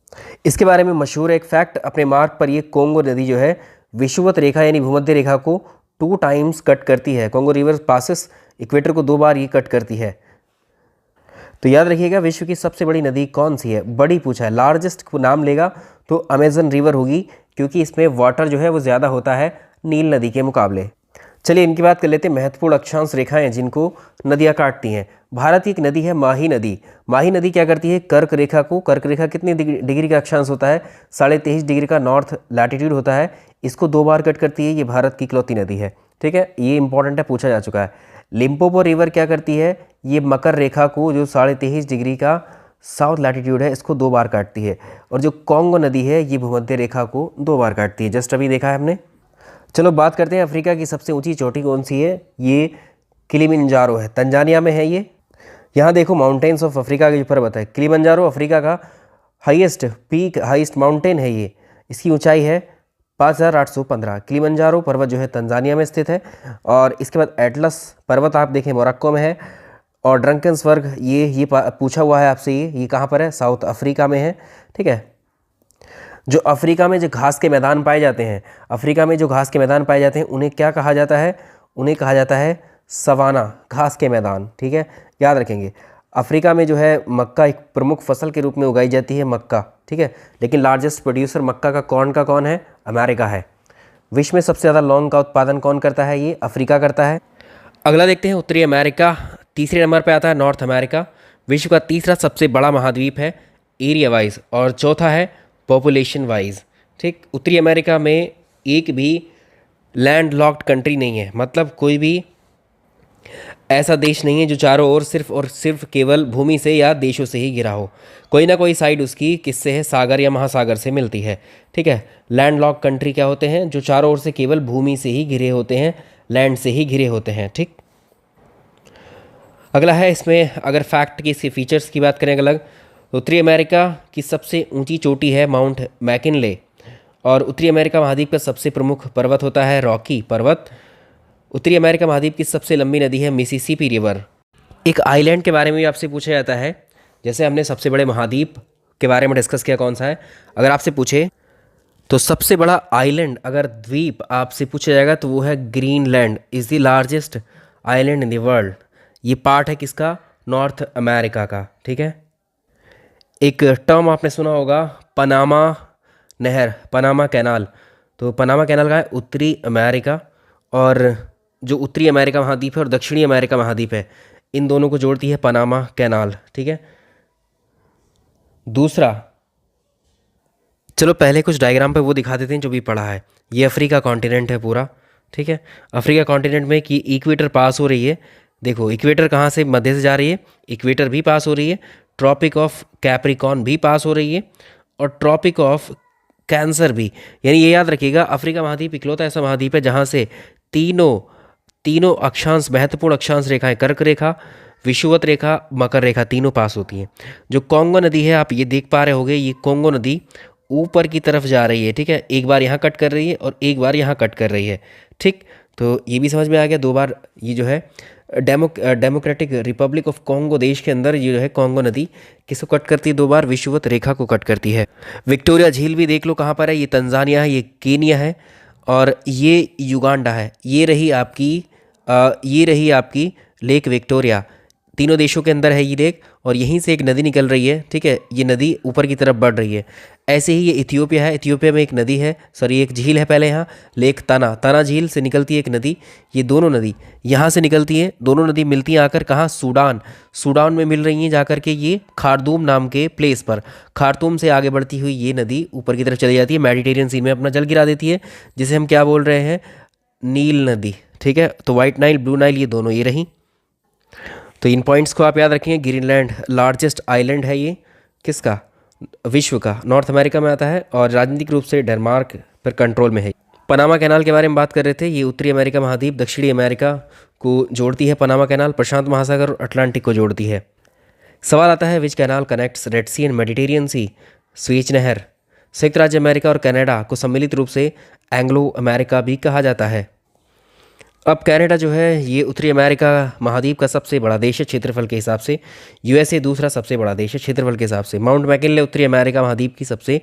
इसके बारे में मशहूर एक फैक्ट, अपने मार्ग पर ये कॉन्गो नदी जो है विषुवत रेखा यानी भूमध्य रेखा को 2 टाइम्स कट करती है। कॉन्गो रिवर पासिस इक्वेटर को 2 बार ये कट करती है। तो याद रखिएगा विश्व की सबसे बड़ी नदी कौन सी है? बड़ी पूछा है, लार्जेस्ट को नाम लेगा तो अमेजन रिवर होगी, क्योंकि इसमें वाटर जो है वो ज़्यादा होता है नील नदी के मुकाबले। चलिए इनकी बात कर लेते हैं, महत्वपूर्ण अक्षांश रेखाएं जिनको नदियाँ काटती हैं। भारत की एक नदी है माही नदी। माही नदी क्या करती है? कर्क रेखा को, कर्क रेखा कितनी डिग्री का अक्षांश होता है? 23.5 डिग्री का नॉर्थ लैटिट्यूड होता है, इसको 2 बार कट करती है। ये भारत की इकलौती नदी है, ठीक है, ये इंपॉर्टेंट है, पूछा जा चुका है। लिम्पोपो रिवर क्या करती है? ये मकर रेखा को जो 23.5 डिग्री का साउथ लैटिट्यूड है इसको 2 बार काटती है। और जो कॉन्गो नदी है ये भूमध्य रेखा को 2 बार काटती है, जस्ट अभी देखा है हमने। चलो बात करते हैं अफ्रीका की सबसे ऊंची चोटी कौन सी है। ये किलिमंजारो है, तंजानिया में है ये। यहाँ देखो माउंटेन्स ऑफ अफ्रीका के ऊपर बताए, किलिमंजारो अफ्रीका का हाईएस्ट पीक, हाईएस्ट माउंटेन है ये। इसकी ऊंचाई है 5815। किलिमंजारो पर्वत जो है तंजानिया में स्थित है। और इसके बाद एटलस पर्वत आप देखें मोरक्को में है। और ड्रंकन्सबर्ग ये पूछा हुआ है आपसे, ये कहाँ पर है, साउथ अफ्रीका में है। ठीक है, जो अफ्रीका में जो घास के मैदान पाए जाते हैं, अफ्रीका में जो घास के मैदान पाए जाते हैं उन्हें क्या कहा जाता है, उन्हें कहा जाता है सवाना, घास के मैदान। ठीक है, याद रखेंगे। अफ्रीका में जो है मक्का एक प्रमुख फसल के रूप में उगाई जाती है, मक्का। ठीक है, लेकिन लार्जेस्ट प्रोड्यूसर मक्का का कौन है, अमेरिका है। विश्व में सबसे ज़्यादा लौंग का उत्पादन कौन करता है, ये अफ्रीका करता है। अगला देखते हैं उत्तरी अमेरिका, तीसरे नंबर पर आता है नॉर्थ अमेरिका। विश्व का तीसरा सबसे बड़ा महाद्वीप है एरिया वाइज, और चौथा है पॉपुलेशन वाइज। ठीक, उत्तरी अमेरिका में एक भी लैंड लॉक्ड कंट्री नहीं है, मतलब कोई भी ऐसा देश नहीं है जो चारों ओर सिर्फ और सिर्फ केवल भूमि से या देशों से ही घिरा हो। कोई ना कोई साइड उसकी किससे है, सागर या महासागर से मिलती है। ठीक है, लैंड लॉक्ड कंट्री क्या होते हैं, जो चारों ओर से केवल भूमि से ही घिरे होते हैं, लैंड से ही घिरे होते हैं। ठीक, अगला है इसमें अगर फैक्ट की इसके फीचर्स की बात करें अलग, उत्तरी अमेरिका की सबसे ऊंची चोटी है माउंट मैकिनले। और उत्तरी अमेरिका महाद्वीप का सबसे प्रमुख पर्वत होता है रॉकी पर्वत। उत्तरी अमेरिका महाद्वीप की सबसे लंबी नदी है मिसिसिपी रिवर। एक आइलैंड के बारे में भी आपसे पूछा जाता है, जैसे हमने सबसे बड़े महाद्वीप के बारे में डिस्कस किया कौन सा है, अगर आपसे पूछे तो सबसे बड़ा आइलैंड अगर द्वीप आपसे पूछा जाएगा तो वो है Greenland is the largest island in the world. ये पार्ट है किसका, नॉर्थ अमेरिका का। ठीक है, एक टर्म आपने सुना होगा पनामा नहर, पनामा कैनाल। तो पनामा कैनाल का है उत्तरी अमेरिका, और जो उत्तरी अमेरिका महाद्वीप है और दक्षिणी अमेरिका महाद्वीप है, इन दोनों को जोड़ती है पनामा कैनाल। ठीक है, दूसरा चलो पहले कुछ डायग्राम पे वो दिखा देते हैं जो भी पढ़ा है। ये अफ्रीका कॉन्टिनेंट है पूरा। ठीक है, अफ्रीका कॉन्टिनेंट में कि इक्वेटर पास हो रही है। देखो इक्वेटर कहाँ से, मध्य से जा रही है, इक्वेटर भी पास हो रही है, ट्रॉपिक ऑफ कैप्रिकॉन भी पास हो रही है, और ट्रॉपिक ऑफ कैंसर भी। यानी ये याद रखिएगा, अफ्रीका महाद्वीप इकलौता ऐसा महाद्वीप है जहाँ से तीनों अक्षांश, महत्वपूर्ण अक्षांश रेखाएं, कर्क रेखा, विषुवत रेखा, मकर रेखा, तीनों पास होती हैं। जो कॉन्गो नदी है, आप ये देख पा रहे होगे, ये कॉन्गो नदी ऊपर की तरफ जा रही है। ठीक है, एक बार यहाँ कट कर रही है और एक बार यहाँ कट कर रही है। ठीक, तो ये भी समझ में आ गया। दो बार ये जो है डेमोक्रेटिक रिपब्लिक ऑफ कॉन्गो देश के अंदर ये जो है कॉन्गो नदी किसको कट करती है, दो बार विषुवत रेखा को कट करती है। विक्टोरिया झील भी देख लो कहाँ पर है, ये तंजानिया है, ये केनिया है, और ये युगांडा है। ये रही आपकी लेक विक्टोरिया। तीनों देशों के अंदर है ये लेक, और यहीं से एक नदी निकल रही है। ठीक है, ये नदी ऊपर की तरफ बढ़ रही है। ऐसे ही ये इथियोपिया है, इथियोपिया में एक नदी है, सॉरी एक झील है पहले, यहाँ लेक ताना झील से निकलती है एक नदी। ये दोनों नदी यहाँ से निकलती हैं, दोनों नदी मिलती हैं आकर कहाँ, सूडान में मिल रही हैं जाकर के ये खार्तूम नाम के प्लेस पर। खार्तूम से आगे बढ़ती हुई ये नदी ऊपर की तरफ चली जाती है, मेडिटेरियन सी में अपना जल गिरा देती है, जिसे हम क्या बोल रहे हैं, नील नदी। ठीक है, तो वाइट नाइल, ब्लू नाइल, ये दोनों ये रही। तो इन पॉइंट्स को आप याद रखेंगे। ग्रीनलैंड लार्जेस्ट आइलैंड है ये, किसका, विश्व का, नॉर्थ अमेरिका में आता है, और राजनीतिक रूप से डेनमार्क पर कंट्रोल में है। पनामा कैनाल के बारे में बात कर रहे थे। ये उत्तरी अमेरिका महाद्वीप दक्षिणी अमेरिका को जोड़ती है। पनामा कैनाल प्रशांत महासागर और अटलांटिक को जोड़ती है। सवाल आता है, which canal connects Red Sea and Mediterranean Sea. Suez नहर। संयुक्त राज्य अमेरिका और कनाडा को सम्मिलित रूप से एंग्लो अमेरिका भी कहा जाता है। अब कनाडा जो है ये उत्तरी अमेरिका महाद्वीप का सबसे बड़ा देश है क्षेत्रफल के हिसाब से। यूएसए दूसरा सबसे बड़ा देश है क्षेत्रफल के हिसाब से। माउंट मैकिनले उत्तरी अमेरिका महाद्वीप की सबसे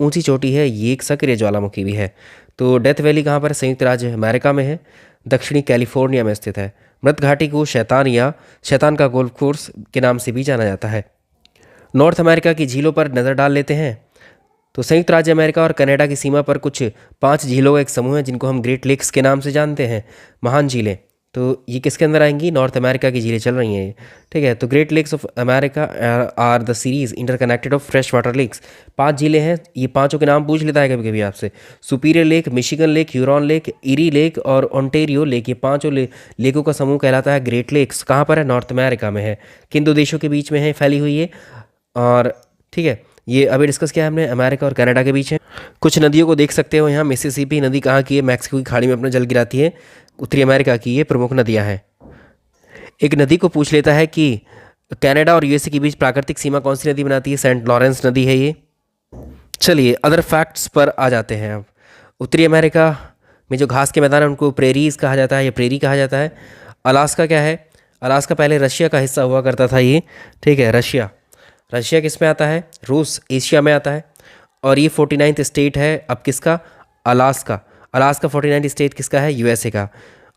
ऊंची चोटी है। ये एक सक्रिय ज्वालामुखी भी है। तो डेथ वैली कहाँ पर है, संयुक्त राज्य अमेरिका में है, दक्षिणी कैलिफोर्निया में स्थित है। मृत घाटी को शैतान का गोल्फ कोर्स के नाम से भी जाना जाता है। नॉर्थ अमेरिका की झीलों पर नज़र डाल लेते हैं। तो संयुक्त राज्य अमेरिका और कनाडा की सीमा पर कुछ 5 झीलों का एक समूह है जिनको हम ग्रेट लेक्स के नाम से जानते हैं, महान झीलें। तो ये किसके अंदर आएंगी, नॉर्थ अमेरिका की झीलें चल रही हैं ये। ठीक है, तो great lakes of America are the series interconnected of fresh water lakes. 5 झीलें हैं, ये पांचों के नाम पूछ लेता है कभी कभी आपसे। Superior lake, Michigan lake, Huron lake, eri lake और ओंटेरियो लेक। ये पांचों लेकों का समूह कहलाता है ग्रेट लेक्स। कहाँ पर है, नॉर्थ अमेरिका में है। किन दो देशों के बीच में है फैली हुई है, और ठीक है ये अभी डिस्कस किया हमने, अमेरिका और कनाडा के बीच है। कुछ नदियों को देख सकते हो यहाँ, मिसिसिपी नदी कहाँ की है, मैक्सिको की खाड़ी में अपना जल गिराती है, उत्तरी अमेरिका की ये प्रमुख नदियाँ हैं। एक नदी को पूछ लेता है कि कनाडा और यूएसए के बीच प्राकृतिक सीमा कौन सी नदी बनाती है, सेंट लॉरेंस नदी है ये। चलिए अदर फैक्ट्स पर आ जाते हैं अब। उत्तरी अमेरिका में जो घास के मैदान है उनको प्रेरीज कहा जाता है या प्रेरी कहा जाता है। अलास्का क्या है, अलास्का पहले रशिया का हिस्सा हुआ करता था ये, ठीक है। रशिया, रशिया किस में आता है, रूस एशिया में आता है। और ये 49th स्टेट है अब किसका, अलास्का। अलास्का 49th स्टेट किसका है, यूएसए का।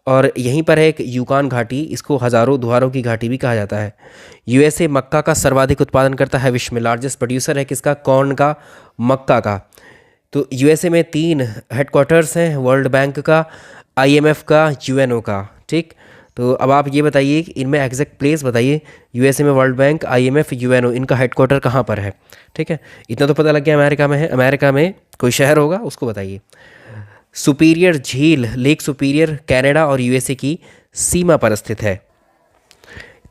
और यहीं पर है एक यूकान घाटी, इसको हज़ारों द्वारों की घाटी भी कहा जाता है। यूएसए मक्का का सर्वाधिक उत्पादन करता है विश्व में, लार्जेस्ट प्रोड्यूसर है किसका, कॉर्न का, मक्का का। तो यूएसए में 3 हेडक्वार्टर्स हैं, वर्ल्ड बैंक का, आईएमएफ का, यूएनओ का, ठीक। तो अब आप ये बताइए कि इनमें एग्जैक्ट प्लेस बताइए, यूएसए में वर्ल्ड बैंक, आईएमएफ, यूएनओ, इनका हेडक्वार्टर कहाँ पर है, ठीक है। इतना तो पता लग गया अमेरिका में है, अमेरिका में कोई शहर होगा उसको बताइए। सुपीरियर झील, लेक सुपीरियर कनाडा और यूएसए की सीमा पर स्थित है।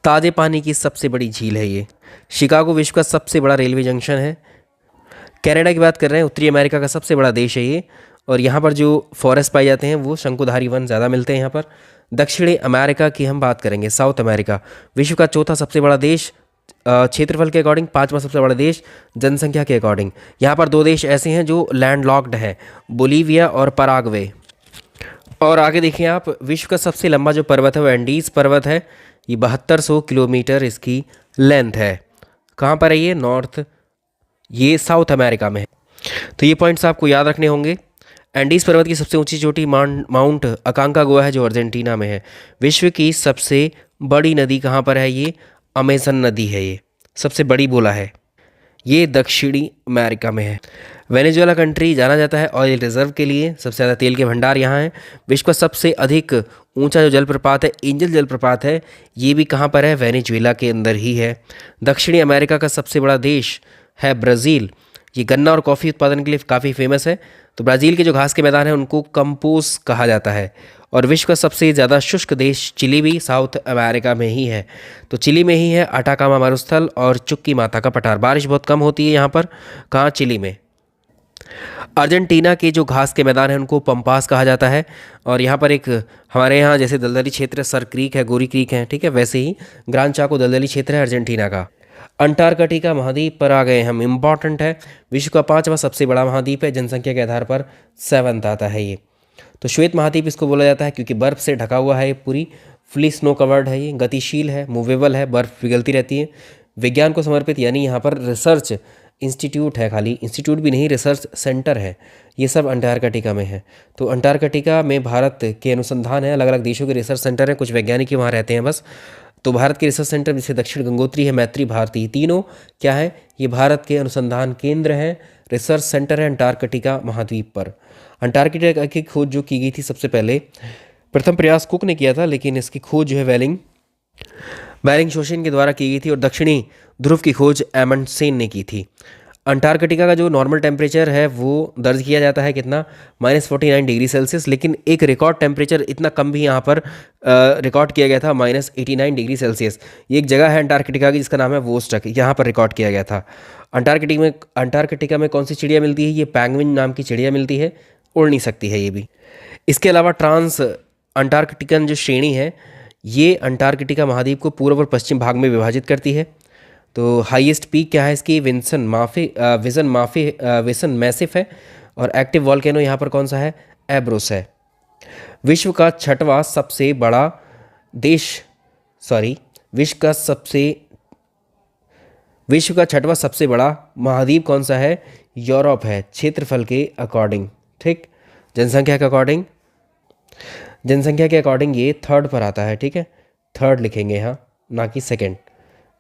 ताज़े पानी की सबसे बड़ी झील है ये। शिकागो विश्व का सबसे बड़ा रेलवे जंक्शन है। कनाडा की बात कर रहे हैं, उत्तरी अमेरिका का सबसे बड़ा देश है ये। और यहाँ पर जो फॉरेस्ट पाए जाते हैं वो शंकुधारी वन ज़्यादा मिलते हैं यहाँ पर। दक्षिणी अमेरिका की हम बात करेंगे, साउथ अमेरिका, विश्व का चौथा सबसे बड़ा देश क्षेत्रफल के अकॉर्डिंग, 5वां सबसे बड़ा देश जनसंख्या के अकॉर्डिंग। यहाँ पर 2 देश ऐसे हैं जो लैंडलॉक्ड हैं, बोलीविया और पराग्वे। और आगे देखिए आप, विश्व का सबसे लंबा जो पर्वत है वो एंडीज पर्वत है। ये 7200 किलोमीटर इसकी लेंथ है। कहाँ पर है ये, नॉर्थ, ये साउथ अमेरिका में है। तो ये पॉइंट्स आपको याद रखने होंगे। एंडीज पर्वत की सबसे ऊंची चोटी माउंट अकांकागुआ है जो अर्जेंटीना में है। विश्व की सबसे बड़ी नदी कहाँ पर है, ये अमेजन नदी है, ये सबसे बड़ी बोला है, ये दक्षिणी अमेरिका में है। वेनेजुएला कंट्री जाना जाता है ऑयल रिजर्व के लिए, सबसे ज़्यादा तेल के भंडार यहाँ हैं। विश्व का सबसे अधिक ऊंचा जो जलप्रपात है, एंजल जलप्रपात है, ये भी कहाँ पर है, वेनेजुएला के अंदर ही है। दक्षिणी अमेरिका का सबसे बड़ा देश है ब्राज़ील, ये गन्ना और कॉफ़ी उत्पादन के लिए काफ़ी फेमस है। तो ब्राज़ील के जो घास के मैदान हैं उनको कंपोस कहा जाता है। और विश्व का सबसे ज़्यादा शुष्क देश चिली भी साउथ अमेरिका में ही है। तो चिली में ही है अटाकामा मरुस्थल और चुक्की माता का पठार, बारिश बहुत कम होती है यहाँ पर, कहाँ, चिली में। अर्जेंटीना के जो घास के मैदान हैं उनको पंपास कहा जाता है। और यहाँ पर एक हमारे यहाँ जैसे दलदली क्षेत्र सर क्रीक है, गोरी क्रीक है, ठीक है, वैसे ही ग्रान चाको दलदली क्षेत्र है अर्जेंटीना का। अंटार्कटिका महाद्वीप पर आ गए हम, इम्पॉर्टेंट है, विश्व का 5वां सबसे बड़ा महाद्वीप है, जनसंख्या के आधार पर 7th आता है ये। तो श्वेत महाद्वीप इसको बोला जाता है क्योंकि बर्फ़ से ढका हुआ है, पूरी फुली स्नो कवर्ड है ये, गतिशील है, मूवेबल है, बर्फ़ पिघलती रहती है, विज्ञान को समर्पित, यानी यहाँ पर रिसर्च इंस्टीट्यूट है, खाली इंस्टीट्यूट भी नहीं, रिसर्च सेंटर है, ये सब अंटार्कटिका में है। तो अंटार्कटिका में भारत के अनुसंधान है, अलग अलग देशों के रिसर्च सेंटर हैं, कुछ वैज्ञानिक ही वहाँ रहते हैं बस। तो भारत के रिसर्च सेंटर जैसे दक्षिण गंगोत्री है, मैत्री भारती, तीनों क्या है, ये भारत के अनुसंधान केंद्र हैं, रिसर्च सेंटर है अंटार्कटिका महाद्वीप पर। अंटार्कटिका की खोज जो की गई थी सबसे पहले, प्रथम प्रयास कुक ने किया था, लेकिन इसकी खोज जो है बेरिंग शोशिन के द्वारा की गई थी। और दक्षिणी ध्रुव की खोज एमंडसेन ने की थी। अंटार्कटिका का जो नॉर्मल टेम्परेचर है वो दर्ज किया जाता है कितना, -49 डिग्री सेल्सियस। लेकिन एक रिकॉर्ड टेम्परेचर इतना कम भी यहाँ पर रिकॉर्ड किया गया था, -89 डिग्री सेल्सियस। ये एक जगह है अंटार्कटिका की जिसका नाम है वोस्टक, यहाँ पर रिकॉर्ड किया गया था। अंटार्कटिका में कौन सी चिड़िया मिलती है, ये पैंगविन नाम की चिड़िया मिलती है, उड़ नहीं सकती है ये भी। इसके अलावा ट्रांस अंटार्कटिकन जो श्रेणी है ये अंटार्कटिका महाद्वीप को पूर्व और पश्चिम भाग में विभाजित करती है। तो हाईएस्ट पीक क्या है इसकी, विसन मैसिफ है। और एक्टिव वॉल्केनो यहाँ पर कौन सा है, एब्रोस है। विश्व का छठवां सबसे बड़ा देश, विश्व का छठवां सबसे बड़ा महाद्वीप कौन सा है, यूरोप है, क्षेत्रफल के अकॉर्डिंग, ठीक। जनसंख्या के अकॉर्डिंग ये 3rd पर आता है, ठीक है, 3rd लिखेंगे यहाँ, ना कि 2nd,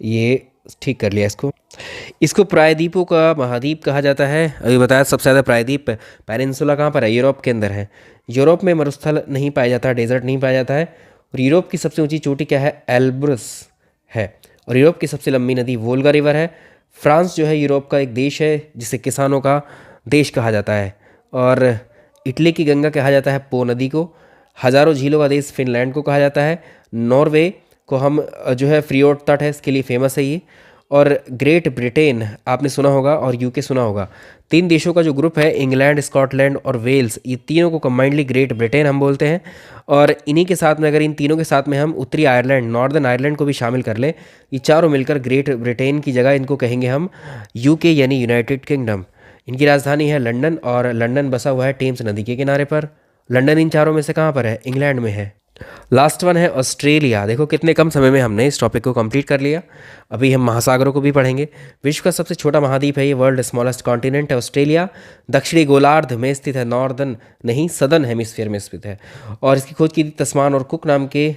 ये ठीक कर लिया इसको प्रायद्वीपों का महाद्वीप कहा जाता है। अभी बताया सबसे ज़्यादा प्रायद्वीप पेनिनसुला कहाँ पर है, यूरोप के अंदर है। यूरोप में मरुस्थल नहीं पाया जाता, डेजर्ट नहीं पाया जाता है। और यूरोप की सबसे ऊंची चोटी क्या है, एल्ब्रस है। और यूरोप की सबसे लंबी नदी वोल्गा रिवर है। फ्रांस जो है यूरोप का एक देश है जिसे किसानों का देश कहा जाता है। और इटली की गंगा कहा जाता है पो नदी को। हज़ारों झीलों का देश फिनलैंड को कहा जाता है। नॉर्वे को हम जो है फ्रियोर्ड तट है इसके लिए फेमस है ये। और ग्रेट ब्रिटेन आपने सुना होगा और यूके सुना होगा। 3 देशों का जो ग्रुप है, इंग्लैंड, स्कॉटलैंड और वेल्स, ये तीनों को कंबाइंडली ग्रेट ब्रिटेन हम बोलते हैं। और इन्हीं के साथ में, अगर इन तीनों के साथ में हम उत्तरी आयरलैंड, नॉर्दर्न आयरलैंड को भी शामिल कर लें, ये चारों मिलकर ग्रेट ब्रिटेन की जगह इनको कहेंगे हम यूके यानी यूनाइटेड किंगडम। इनकी राजधानी है लंदन और लंदन बसा हुआ है टेम्स नदी के किनारे पर। लंदन इन चारों में से कहाँ पर है? इंग्लैंड में है। लास्ट वन है ऑस्ट्रेलिया। देखो कितने कम समय में हमने इस टॉपिक को कंप्लीट कर लिया। अभी हम महासागरों को भी पढ़ेंगे। विश्व का सबसे छोटा महाद्वीप है ये, वर्ल्ड स्मॉलेस्ट कॉन्टिनेंट है ऑस्ट्रेलिया। दक्षिणी गोलार्ध में स्थित है, नॉर्दर्न नहीं सदर्न हेमिस्फीयर में स्थित है। और इसकी खोज की थी तस्मान और कुक नाम के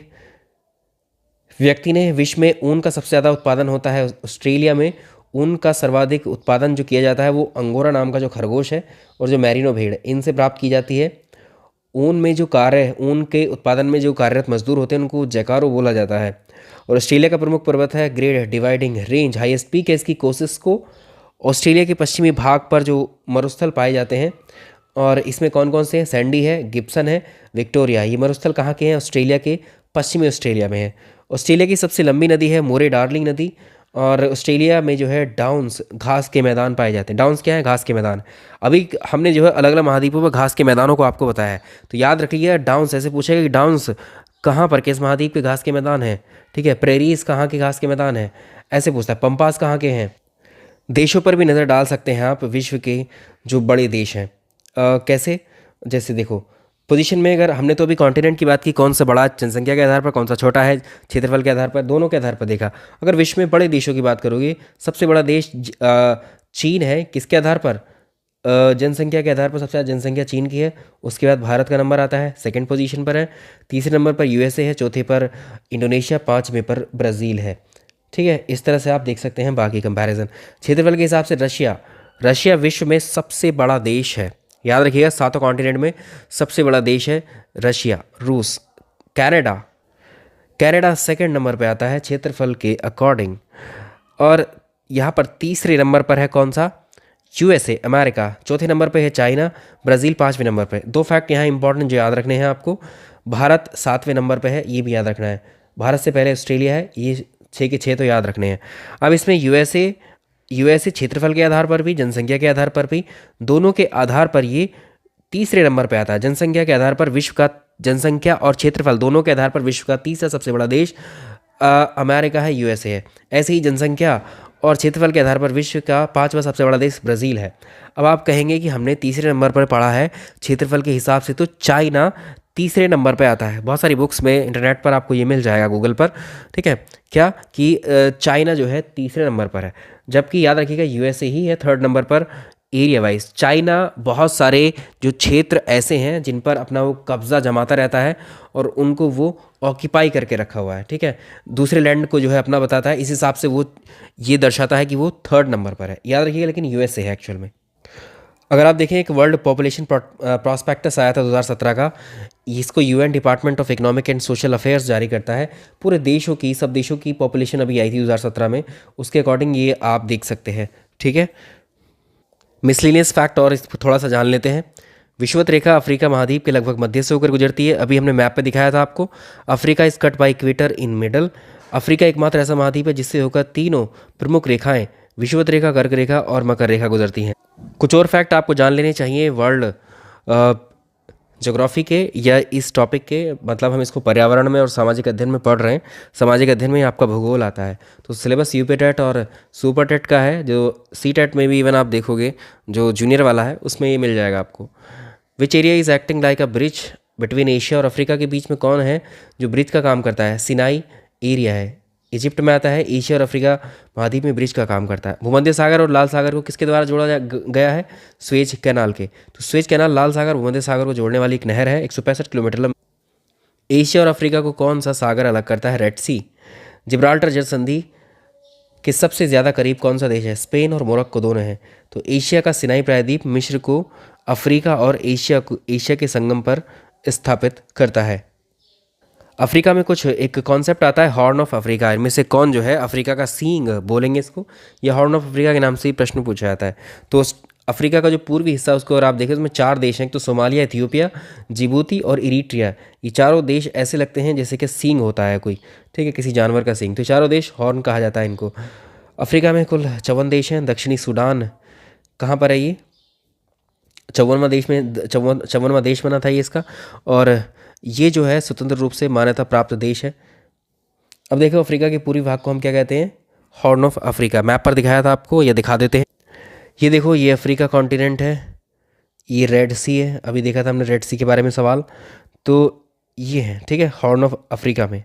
व्यक्ति ने। विश्व में ऊन का सबसे ज़्यादा उत्पादन होता है ऑस्ट्रेलिया में। ऊन का सर्वाधिक उत्पादन जो किया जाता है वो अंगोरा नाम का जो खरगोश है और जो मैरिनो भेड़ है, इनसे प्राप्त की जाती है। ऊन में जो कार्य, ऊन के उत्पादन में जो कार्यरत मजदूर होते हैं उनको जैकारो बोला जाता है। और ऑस्ट्रेलिया का प्रमुख पर्वत है great dividing range. Highest peak है इसकी कोसिस्को। ऑस्ट्रेलिया के पश्चिमी भाग पर जो मरुस्थल पाए जाते हैं, और इसमें कौन कौन से हैं? सैंडी है, गिब्सन है, विक्टोरिया। ये मरुस्थल कहाँ के हैं? ऑस्ट्रेलिया के पश्चिमी ऑस्ट्रेलिया में है। ऑस्ट्रेलिया की सबसे लंबी नदी है मोरे डार्लिंग नदी। और ऑस्ट्रेलिया में जो है डाउन्स, घास के मैदान पाए जाते हैं। डाउन्स क्या है? घास के मैदान। अभी हमने जो है अलग अलग महाद्वीपों पर घास के मैदानों को आपको बताया है, तो याद रखिएगा डाउन्स ऐसे पूछेगा कि डाउन्स कहाँ पर, किस महाद्वीप के घास के मैदान है। ठीक है, प्रेरीज कहाँ के घास के मैदान है, ऐसे पूछता है। पंपास कहाँ के हैं। देशों पर भी नज़र डाल सकते हैं आप, विश्व के जो बड़े देश हैं। कैसे? जैसे देखो पोजीशन में, अगर हमने तो अभी कॉन्टिनेंट की बात की, कौन सा बड़ा जनसंख्या के आधार पर, कौन सा छोटा है क्षेत्रफल के आधार पर, दोनों के आधार पर देखा। अगर विश्व में बड़े देशों की बात करोगे, सबसे बड़ा देश चीन है। किसके आधार पर? जनसंख्या के आधार पर सबसे ज़्यादा जनसंख्या चीन की है। उसके बाद भारत का नंबर आता है, सेकंड पोजीशन पर है। तीसरे नंबर पर यूएसए है, चौथे पर इंडोनेशिया, पाँचवें पर ब्राज़ील है। ठीक है, इस तरह से आप देख सकते हैं बाकी कंपैरिजन। क्षेत्रफल के हिसाब से रशिया विश्व में सबसे बड़ा देश है। याद रखिएगा, 7 कॉन्टिनेंट में सबसे बड़ा देश है रशिया। रूस, कनाडा सेकंड नंबर पे आता है क्षेत्रफल के अकॉर्डिंग। और यहाँ पर तीसरे नंबर पर है कौन सा? USA, America. चौथे नंबर पे है चाइना, ब्राज़ील 5वें नंबर पे। 2 फैक्ट यहाँ इंपॉर्टेंट जो याद रखने हैं आपको। भारत 7वें नंबर पे है, ये भी याद रखना है। भारत से पहले ऑस्ट्रेलिया है, ये 6 के 6 तो याद रखने हैं। अब इसमें यूएसए क्षेत्रफल के आधार पर भी, जनसंख्या के आधार पर भी, दोनों के आधार पर ये तीसरे नंबर पे आता है। जनसंख्या के आधार पर विश्व का, जनसंख्या और क्षेत्रफल दोनों के आधार पर विश्व का तीसरा सबसे बड़ा देश अमेरिका है, यूएसए है। ऐसे ही जनसंख्या और क्षेत्रफल के आधार पर विश्व का 5वां सबसे बड़ा देश ब्राज़ील है। अब आप कहेंगे कि हमने तीसरे नंबर पर पढ़ा है क्षेत्रफल के हिसाब से, तो चाइना तीसरे नंबर पे आता है। बहुत सारी बुक्स में, इंटरनेट पर आपको ये मिल जाएगा, गूगल पर। ठीक है, क्या कि चाइना जो है तीसरे नंबर पर है, जबकि याद रखिएगा यूएसए ही है 3rd नंबर पर एरिया वाइज। चाइना बहुत सारे जो क्षेत्र ऐसे हैं जिन पर अपना वो कब्ज़ा जमाता रहता है और उनको वो ऑक्यूपाई करके रखा हुआ है। ठीक है, दूसरे लैंड को जो है अपना बताता है, इस हिसाब से वो ये दर्शाता है कि वो 3rd नंबर पर है। याद रखिएगा, लेकिन यूएसए है एक्चुअल में। अगर आप देखें, एक वर्ल्ड पॉपुलेशन प्रॉस्पेक्टस आया था 2017 का, इसको UN department of economic and social affairs जारी करता है। पूरे देशों की, सब देशों की पॉपुलेशन अभी आई थी 2017 में, उसके अकॉर्डिंग ये आप देख सकते हैं। ठीक है, मिसलिनियस फैक्ट और इसको थोड़ा सा जान लेते हैं। विषुवत रेखा अफ्रीका महाद्वीप के लगभग मध्य से होकर गुजरती है। अभी हमने मैप पे दिखाया था आपको। Africa is cut by equator in middle. Africa एकमात्र ऐसा महाद्वीप है जिससे होकर तीनों प्रमुख रेखाएं, विषुवत रेखा, कर्क रेखा और मकर रेखा गुजरती हैं। कुछ और फैक्ट आपको जान लेने चाहिए वर्ल्ड ज्योग्राफी के या इस टॉपिक के, मतलब हम इसको पर्यावरण में और सामाजिक अध्ययन में पढ़ रहे हैं। सामाजिक अध्ययन में आपका भूगोल आता है, तो सिलेबस यूपी टेट और सुपर टेट का है। जो सी टेट में भी इवन आप देखोगे, जो जूनियर वाला है उसमें ये मिल जाएगा आपको। Which area is acting like a bridge between Asia और अफ्रीका के बीच में कौन है जो ब्रिज का काम करता है? सिनाई एरिया है, इजिप्ट में आता है। एशिया और अफ्रीका महाद्वीप में ब्रिज का काम करता है। भूमध्य सागर और लाल सागर को किसके द्वारा जोड़ा गया है? स्वेज कैनाल के। तो स्वेज कैनाल लाल सागर, भूमध्य सागर को जोड़ने वाली एक नहर है, 165 किलोमीटर लंबी। एशिया और अफ्रीका को कौन सा सागर अलग करता है? रेड सी। जिब्राल्टर जल संधि के सबसे ज़्यादा करीब कौन सा देश है? स्पेन और मोरक्को दोनों हैं। तो एशिया का सिनाई प्रायद्वीप मिस्र को अफ्रीका और एशिया के संगम पर स्थापित करता है। अफ्रीका में कुछ एक कॉन्सेप्ट आता है हॉर्न ऑफ अफ्रीका। इनमें से कौन जो है अफ्रीका का सींग बोलेंगे इसको, या हॉर्न ऑफ अफ्रीका के नाम से ही प्रश्न पूछा जाता है। तो अफ्रीका का जो पूर्वी हिस्सा उसको अगर आप देखें तो उसमें 4 देश हैं, तो सोमालिया, इथियोपिया, जिबूती और इरिट्रिया। ये चारों देश ऐसे लगते हैं जैसे कि सींग होता है कोई, ठीक है, किसी जानवर का सींग। तो चारों देश हॉर्न कहा जाता है इनको। अफ्रीका में कुल 54 देश हैं। दक्षिणी सूडान कहाँ पर है ये? 54वां देश में 54वां देश बना था ये इसका, और ये जो है स्वतंत्र रूप से मान्यता प्राप्त देश है। अब देखो अफ्रीका के पूर्वी भाग को हम क्या कहते हैं? Horn of Africa. मैप पर दिखाया था आपको, ये दिखा देते हैं। ये देखो ये अफ्रीका कॉन्टिनेंट है, ये रेड सी है, अभी देखा था हमने रेड सी के बारे में सवाल, तो ये है, ठीक है, हॉर्न ऑफ अफ्रीका में।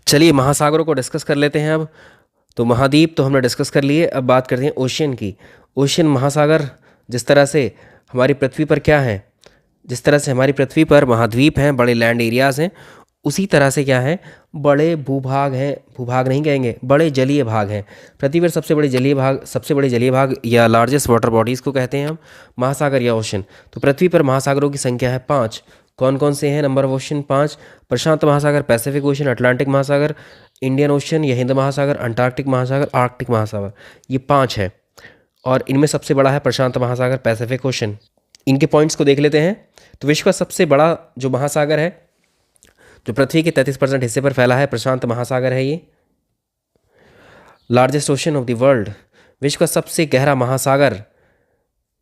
चलिए महासागरों को डिस्कस कर लेते हैं अब। तो महाद्वीप तो हमने डिस्कस कर लिए, अब बात करते हैं ओशियन की। ओशियन महासागर, जिस तरह से हमारी पृथ्वी पर क्या है, जिस तरह से हमारी पृथ्वी पर महाद्वीप हैं, बड़े लैंड एरियाज़ हैं, उसी तरह से क्या है, बड़े भूभाग हैं, भूभाग नहीं कहेंगे, बड़े जलीय भाग हैं। पृथ्वी पर सबसे बड़े जलीय भाग या लार्जेस्ट वाटर बॉडीज़ को कहते हैं हम महासागर या ओशन। तो पृथ्वी पर महासागरों की संख्या है 5। कौन कौन से हैं? Number of ocean 5। प्रशांत महासागर, पैसिफिक ओशन, अटलांटिक महासागर, इंडियन ओशन या हिंद महासागर, अंटार्कटिक महासागर, आर्कटिक महासागर, ये 5 है। और इनमें सबसे बड़ा है प्रशांत महासागर, पैसिफिक ओशन। इनके पॉइंट्स को देख लेते हैं। तो विश्व का सबसे बड़ा जो महासागर है, जो पृथ्वी के 33% हिस्से पर फैला है, प्रशांत महासागर है ये। Largest ocean of the world, विश्व का सबसे गहरा महासागर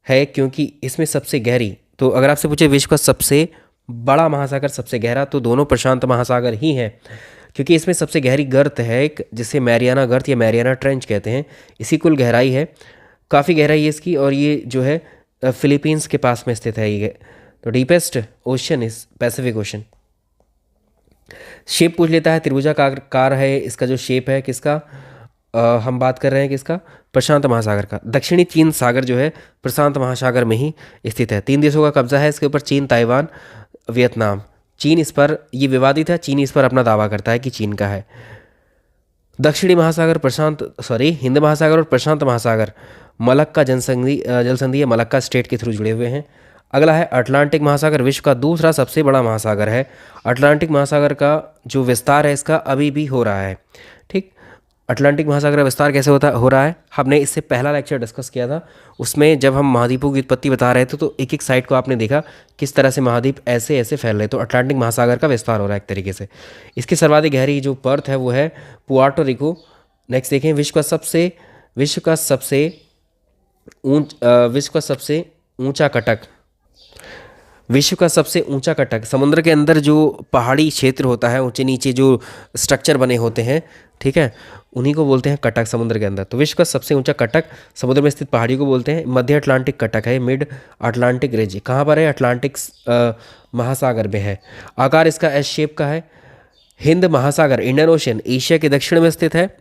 है, क्योंकि इसमें सबसे गहरी, तो अगर आपसे पूछे विश्व का सबसे बड़ा महासागर सबसे गहरा, तो दोनों प्रशांत महासागर ही हैं, क्योंकि इसमें सबसे गहरी गर्त है एक, जिसे मैरियाना गर्त या मैरियाना ट्रेंच कहते हैं। इसी कुल गहराई है, काफ़ी गहराई है इसकी, और ये जो है फिलीपींस के पास में स्थित है ये। तो deepest ocean is Pacific ocean. Shape पूछ लेता है, त्रिभुजाकार है इसका जो शेप है, किसका हम बात कर रहे हैं, किसका? प्रशांत महासागर का। दक्षिणी चीन सागर जो है प्रशांत महासागर में ही स्थित है। 3 देशों का कब्जा है इसके ऊपर, चीन, ताइवान, वियतनाम। चीन इस पर, ये विवादित है, चीन इस पर अपना दावा करता है कि चीन का है। दक्षिणी महासागर हिंद महासागर और प्रशांत महासागर मलक्का जल संधि है, मलक्का स्टेट के थ्रू जुड़े हुए हैं। अगला है अटलांटिक महासागर, विश्व का दूसरा सबसे बड़ा महासागर है। अटलांटिक महासागर का जो विस्तार है इसका अभी भी हो रहा है, ठीक। अटलांटिक महासागर का विस्तार कैसे हो रहा है, हमने इससे पहला लेक्चर डिस्कस किया था। उसमें जब हम महाद्वीपों की उत्पत्ति बता रहे थे, तो एक एक साइड को आपने देखा किस तरह से महाद्वीप ऐसे ऐसे फैल रहे। तो अटलांटिक महासागर का विस्तार हो रहा है एक तरीके से। इसकी सर्वाधिक गहरी जो पर्थ है वो है पुआर्टो रिको। नेक्स्ट देखें, विश्व का सबसे ऊंचा कटक, समुद्र के अंदर जो पहाड़ी क्षेत्र होता है, ऊंचे नीचे जो स्ट्रक्चर बने होते हैं, ठीक है, उन्हीं को बोलते हैं कटक समुद्र के अंदर। तो विश्व का सबसे ऊंचा कटक समुद्र में स्थित पहाड़ी को बोलते हैं मध्य अटलांटिक कटक है, मिड अटलांटिक रिज। कहाँ पर है? अटलांटिक महासागर में है। आकार इसका एस शेप का है। हिंद महासागर, इंडियन ओशन, एशिया के दक्षिण में स्थित है,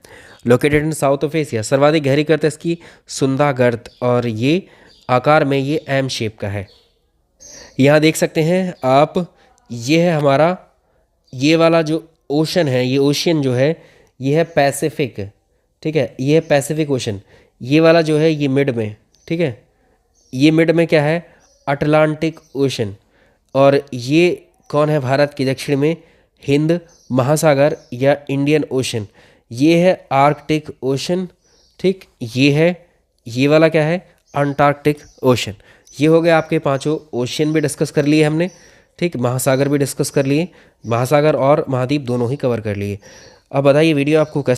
located in south of Asia. सर्वाधिक गहरी गर्त इसकी सुंदा गर्त, और ये आकार में ये एम शेप का है। यहाँ देख सकते हैं आप, ये है हमारा ये वाला जो ओशन है, ये ओशियन जो है ये है पैसिफिक, ठीक है, ये है पैसिफिक ओशन। ये वाला जो है ये मिड में, ठीक है, ये मिड में क्या है? Atlantic ocean. और ये कौन है भारत के दक्षिण में? हिंद महासागर या इंडियन ओशन। ये है आर्कटिक ओशन, ठीक, ये वाला क्या है? Antarctic ocean. ये हो गए आपके 5 ओशियन भी डिस्कस कर लिए हमने, ठीक, महासागर भी डिस्कस कर लिए, महासागर और महाद्वीप दोनों ही कवर कर लिए। अब बताइए वीडियो आपको कैसे